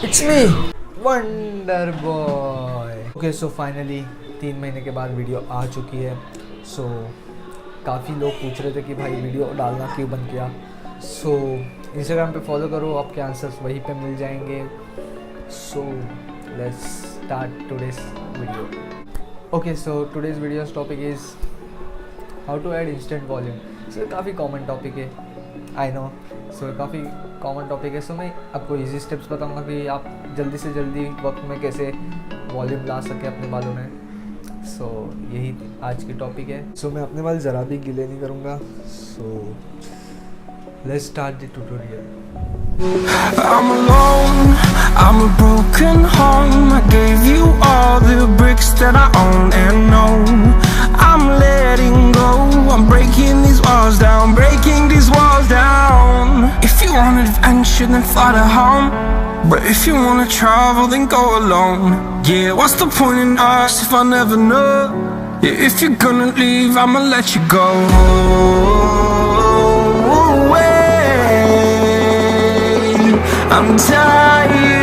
It's me, Wonderboi. Okay, so finally 3 महीने के बाद वीडियो आ चुकी है. So काफ़ी लोग पूछ रहे थे कि भाई वीडियो डालना क्यों बंद किया. So इंस्टाग्राम पे फॉलो करो, आपके आंसर्स वहीं पे मिल जाएंगे. So let's start today's video. Okay, so today's video's topic is how to add instant volume. So काफ़ी कॉमन टॉपिक है, आई नो. सो काफ़ी कॉमन टॉपिक है. सो मैं आपको इजी स्टेप्स बताऊंगा कि आप जल्दी से जल्दी वक्त में कैसे वॉल्यूम ला सके अपने बालों में. सो यही आज की टॉपिक है. सो मैं अपने बाल ज़रा भी गीले नहीं करूँगा. So let's start the tutorial. I'm alone, I'm a broken home. I gave you all the bricks that I own and know. I'm letting go, I'm breaking these walls down, breaking these walls down. If you want adventure, then fly to home. But if you wanna travel, then go alone. Yeah, what's the point in us if I never know? Yeah, if you're gonna leave, I'ma let you go. I'm tired